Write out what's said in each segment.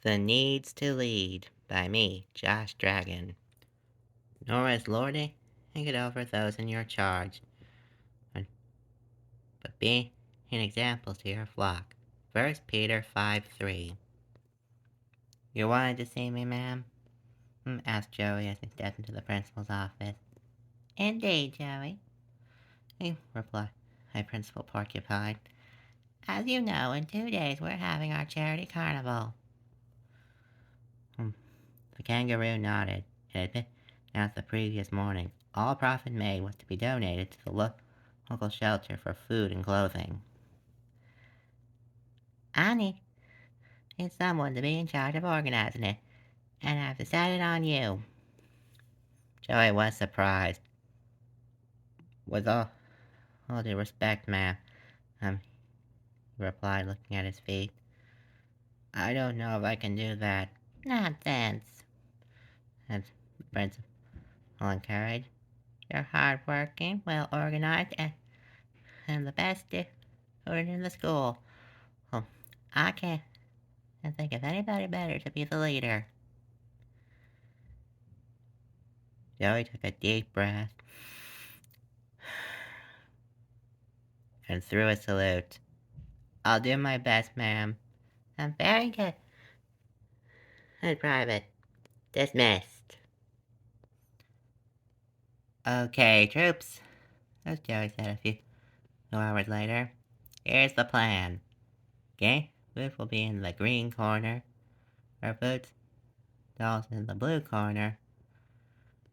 The Needs to Lead by me, Josh Dragon. Nor is lording it over those in your charge, but be an example to your flock. 1 Peter 5:3. You wanted to see me, ma'am? Asked Joey as he stepped into the principal's office. Indeed, Joey, he replied. Hi, Principal Porcupine. As you know, in 2 days we're having our charity carnival. The kangaroo nodded. It had been announced the previous morning. All profit made was to be donated to the local shelter for food and clothing. I need someone to be in charge of organizing it, and I've decided on you. Joey was surprised. With all due respect, ma'am, he replied, looking at his feet. I don't know if I can do that. Nonsense, said the principal, encouraged. You're hard-working, well-organized, and the best student in the school. Well, I can't think of anybody better to be the leader. Joey took a deep breath and threw a salute. I'll do my best, ma'am. I'm very good. And private. Dismissed. Okay, troops, as Joey said a few hours later. Here's the plan. Okay, Booth will be in the green corner. Her boots, dolls in the blue corner.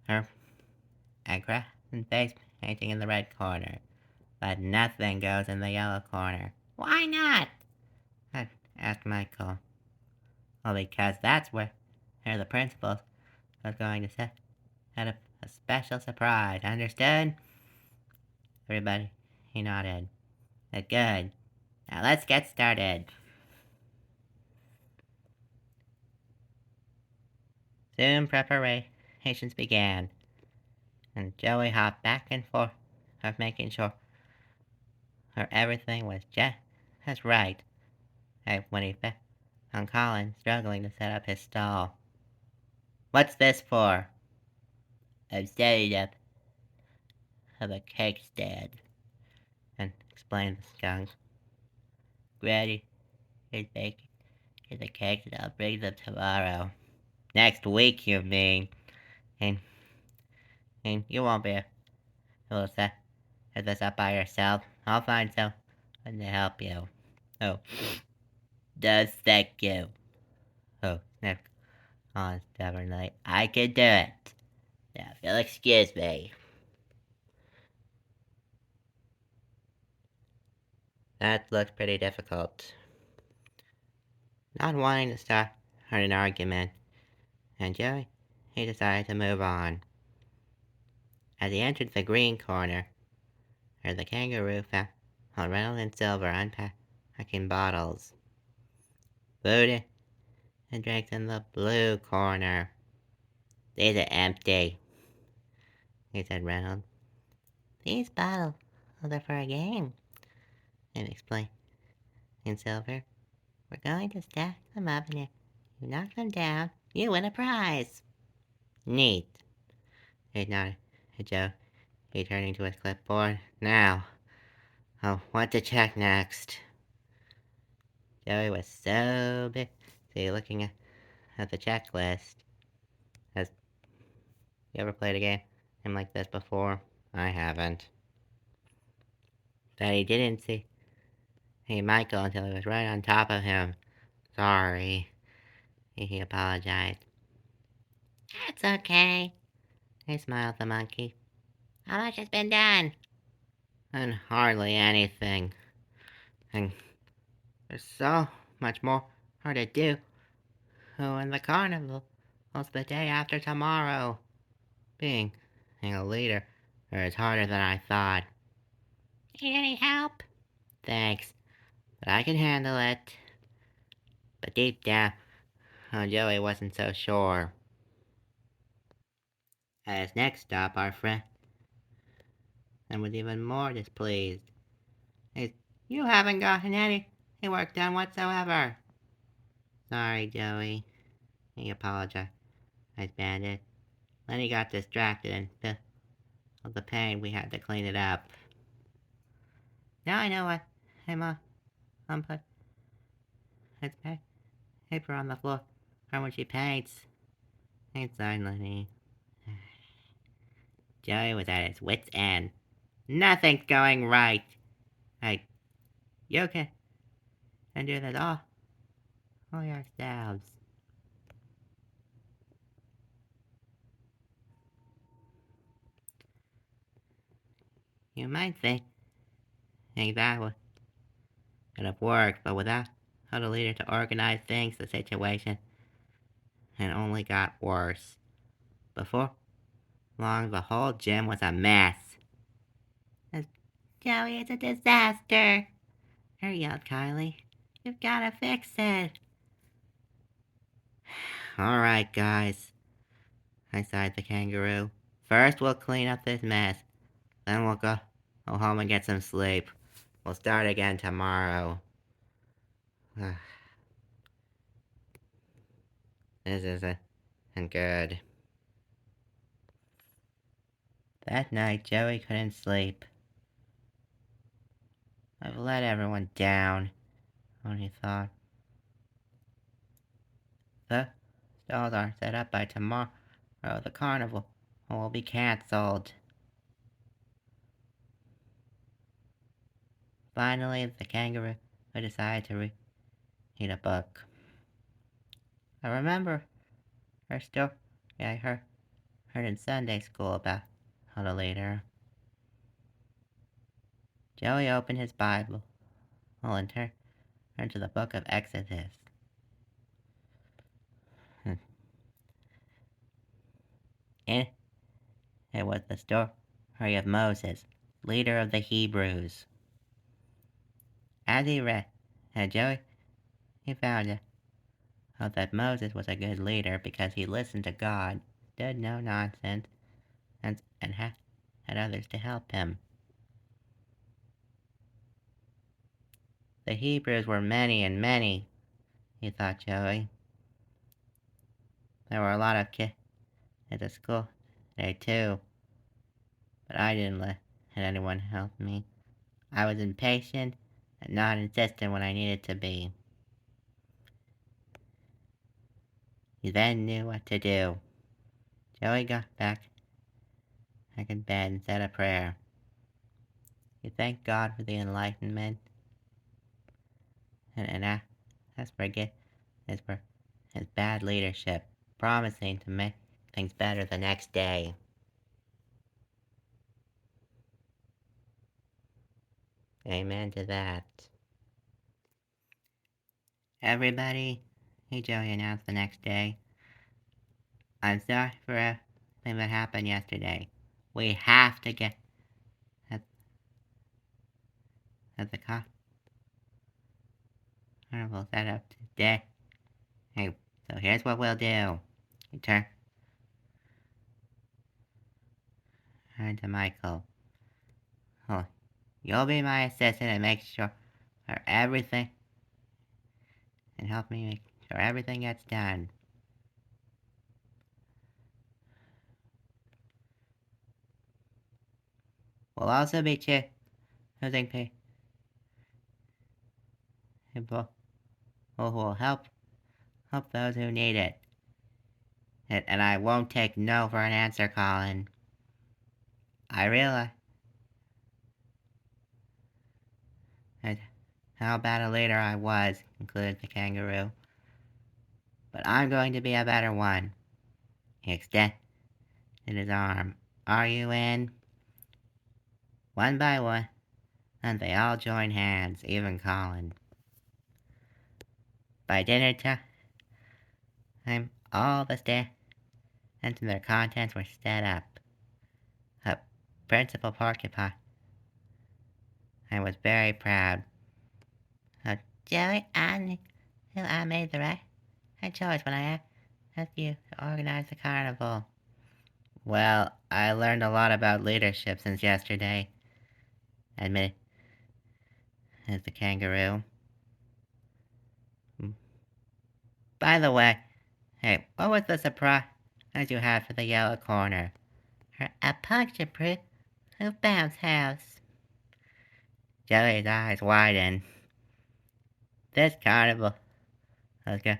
Her and craft and face painting in the red corner. But nothing goes in the yellow corner. Why not? Asked Michael. Well, because that's where the principal was going to set up a special surprise. Understood? Everybody, he nodded. Good. Now let's get started. Soon preparations began, and Joey hopped back and forth of making sure everything was just right. When he found Colin struggling to set up his stall. What's this for? I'm setting up a cake stand, and explained the skunk. Granny is baking the cakes and I'll bring them tomorrow. Next week, you mean? And you won't be able to set this up by yourself. I'll find someone to help you. Oh, does thank you. Oh, snapped Colin stubbornly. I can do it. Now, if you'll excuse me. That looked pretty difficult. Not wanting to start an argument, and Joey, he decided to move on. As he entered the green corner, where the kangaroo found Reynolds and Silver unpacking bottles. Food and drinks in the blue corner. These are empty, he said Reynolds. These bottles are for a game, and explained in Silver. We're going to stack them up, and if you knock them down, you win a prize. Neat, he nodded to Joe, returning to his clipboard. Now, what to check next? Joey was so busy looking at the checklist. Has you ever played a game like this before? I haven't. But he didn't see Michael until he was right on top of him. Sorry, he apologized. It's okay, he smiled at the monkey. How much has been done? And hardly anything. And there's so much more to do. Oh, and the carnival was the day after tomorrow. Being a leader is harder than I thought. Need any help? Thanks, but I can handle it. But deep down, Joey wasn't so sure. At his next stop, our friend was even more displeased. You haven't gotten any work done whatsoever. Sorry, Joey. He apologized, Bandit. Then he got distracted and felt the pain. We had to clean it up. Now I know what. Hey, Mom. Mom put his paper on the floor from when she paints. Ain't sorry, Lenny. Joey was at his wit's end. Nothing's going right. Hey, you can do this all yourselves. You might think that would have worked, but without a leader to organize things, the situation had only got worse. Before long, the whole gym was a mess. Joey, it's a disaster! Yelled Kylie. You've gotta fix it. Alright, guys, I sighed the kangaroo. First, we'll clean up this mess. Then we'll go home and get some sleep. We'll start again tomorrow. This isn't good. That night, Joey couldn't sleep. I've let everyone down, he thought. The stalls aren't set up by tomorrow. The carnival will be cancelled. Finally, the kangaroo decided to read a book. I remember her story I heard in Sunday school about the leader. Joey opened his Bible and turned to the book of Exodus. It was the story of Moses, leader of the Hebrews. As he read, Joey he found out that Moses was a good leader because he listened to God, did no nonsense, and had others to help him. The Hebrews were many and many, he thought Joey. There were a lot of kids at the school today too, but I didn't let anyone help me. I was impatient and not insistent when I needed to be. He then knew what to do. Joey got back in bed and said a prayer. He thanked God for the enlightenment and asked forgiveness for his bad leadership, promising to make things better the next day. Amen to that. Everybody, Joey announced the next day. I'm sorry for everything that happened yesterday. We have to get at the carnival set up today. Hey, so here's what we'll do. He turned to Michael. Oh, you'll be my assistant and make sure everything and help me make sure everything gets done. We'll also be choosing people who will help those who need it. And I won't take no for an answer, Colin. I realize how bad a leader I was, concluded the kangaroo. But I'm going to be a better one. He extended his arm. Are you in? One by one, and they all joined hands, even Colin. By dinner time, all the stands and their contents were set up. Principal Porcupine I was very proud. Joey, I made the right choice when I asked you to organize the carnival. Well, I learned a lot about leadership since yesterday, admitted the kangaroo. By the way, hey, what was the surprise you had for the yellow corner? A puncture-proof bounce house. Joey's eyes widened. This carnival was going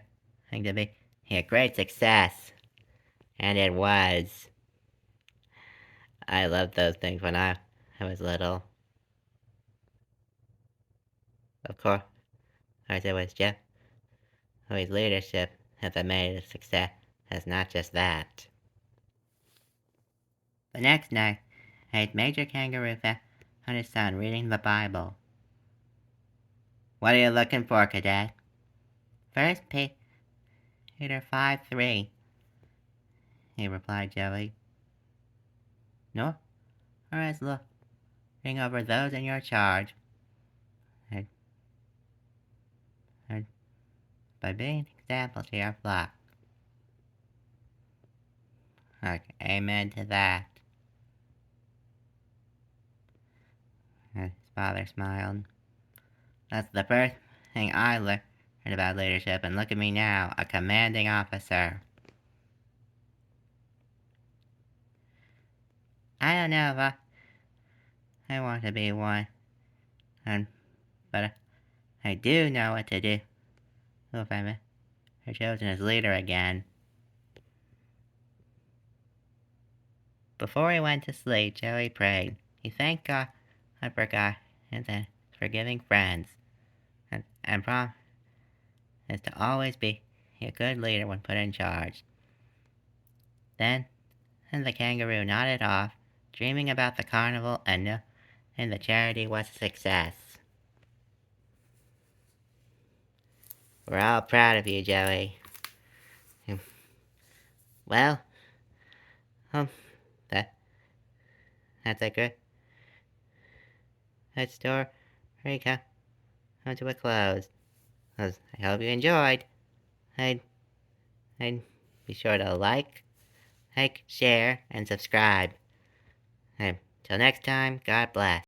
to be a great success. And it was. I loved those things when I was little. Of course, it was Joey's leadership that made it a success. It's not just that. The next night, Major Kangaroo found his son reading the Bible. What are you looking for, Cadet? First Peter 5:3, he replied, Joey. Nor as looking over those in your charge, and by being an example to your flock. Amen to that. His father smiled. That's the first thing I learned about leadership, and look at me now, a commanding officer. I don't know if I want to be one, but I do know what to do if I'm chosen as leader again. Before he went to sleep, Joey prayed. He thanked God for God and forgiving friends, and promised to always be a good leader when put in charge. Then the kangaroo nodded off, dreaming about the carnival and knowing the charity was a success. We're all proud of you, Joey. Well, that's a good story come to a close. I hope you enjoyed. I'd be sure to like, share, and subscribe. Till next time, God bless.